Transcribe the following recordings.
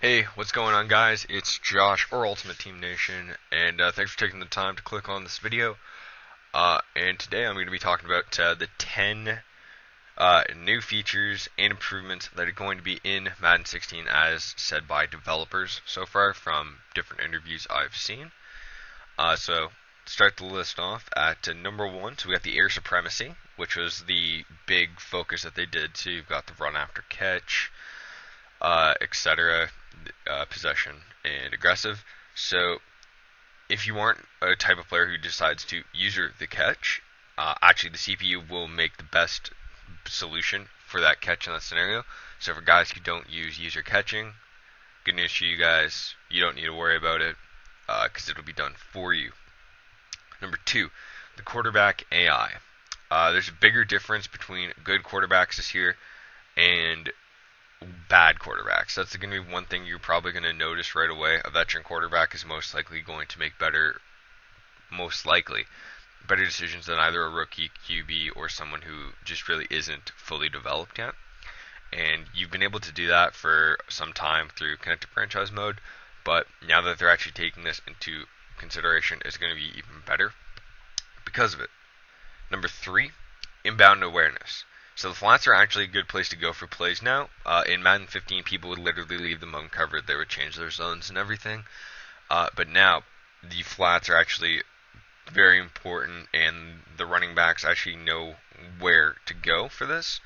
Hey, what's going on, guys? It's Josh, or Ultimate Team Nation, and thanks for taking the time to click on this video. And today I'm going to be talking about the 10 new features and improvements that are going to be in Madden 16 as said by developers so far from different interviews I've seen. So, start the list off at number 1, so we got the air supremacy, which was the big focus that they did. So you've got the run after catch, etc., possession, and aggressive. So if you aren't a type of player who decides to user the catch, actually the CPU will make the best solution for that catch in that scenario. So for guys who don't use user catching, good news to you guys, you don't need to worry about it because it'll be done for you. Number 2, the quarterback AI. There's a bigger difference between good quarterbacks this year and bad quarterbacks. That's going to be one thing you're probably going to notice right away. A veteran quarterback is most likely going to make better decisions than either a rookie QB or someone who just really isn't fully developed yet. And you've been able to do that for some time through connected franchise mode, but now that they're actually taking this into consideration, it's going to be even better because of it. Number 3, inbound awareness. So the flats are actually a good place to go for plays now. In Madden 15, people would literally leave them uncovered. They would change their zones and everything. But now, the flats are actually very important, and the running backs actually know where to go for this.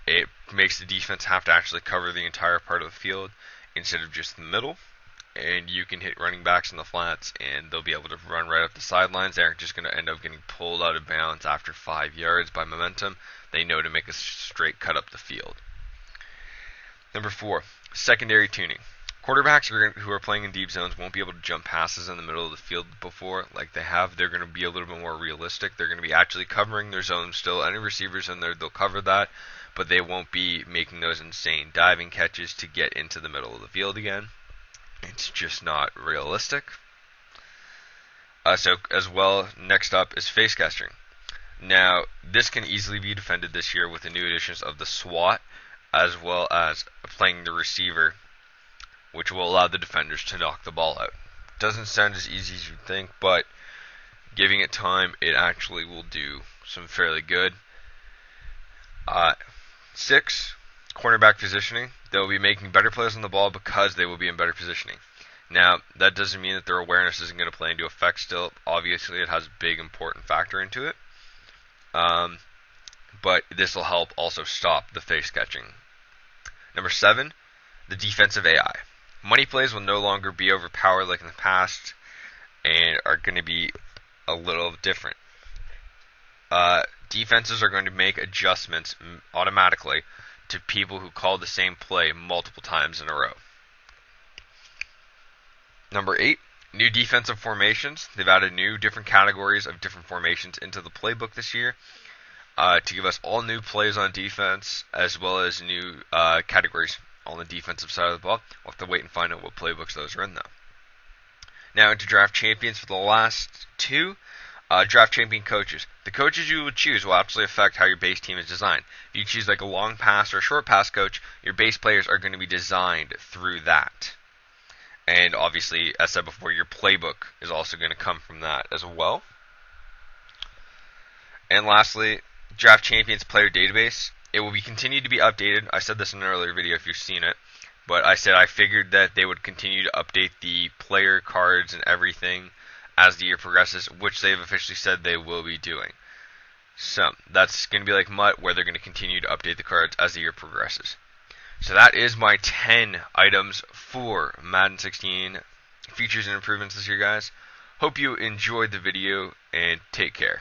It makes the defense have to actually cover the entire part of the field instead of just the middle. And you can hit running backs in the flats, and they'll be able to run right up the sidelines. They aren't just going to end up getting pulled out of bounds after 5 yards by momentum. They know to make a straight cut up the field. Number 4, secondary tuning. Quarterbacks who are playing in deep zones won't be able to jump passes in the middle of the field before like they have. They're going to be a little bit more realistic. They're going to be actually covering their zone still. Any receivers in there, they'll cover that, but they won't be making those insane diving catches to get into the middle of the field again. It's just not realistic. So as well, next up is face catching. Now, this can easily be defended this year with the new additions of the SWAT, as well as playing the receiver, which will allow the defenders to knock the ball out. Doesn't sound as easy as you think, but giving it time, it actually will do some fairly good. 6, cornerback positioning. They'll be making better plays on the ball because they will be in better positioning. Now, that doesn't mean that their awareness isn't going to play into effect still. Obviously, it has a big important factor into it. But this will help also stop the face catching. Number 7, the defensive AI. Money plays will no longer be overpowered like in the past and are going to be a little different. Defenses are going to make adjustments automatically to people who call the same play multiple times in a row. Number 8, new defensive formations. They've added new different categories of different formations into the playbook this year to give us all new plays on defense as well as new categories on the defensive side of the ball. We'll have to wait and find out what playbooks those are in, though. Now into draft champions for the last 2. Draft champion coaches. The coaches you would choose will absolutely affect how your base team is designed. If you choose like a long pass or a short pass coach, your base players are going to be designed through that. And obviously, as said before, your playbook is also going to come from that as well. And lastly, draft champions player database. It will be continued to be updated. I said this in an earlier video if you've seen it. But I said I figured that they would continue to update the player cards and everything as the year progresses, which they've officially said they will be doing. So that's going to be like MUT, where they're going to continue to update the cards as the year progresses. So that is my 10 items for Madden 16 features and improvements this year, guys. Hope you enjoyed the video, and take care.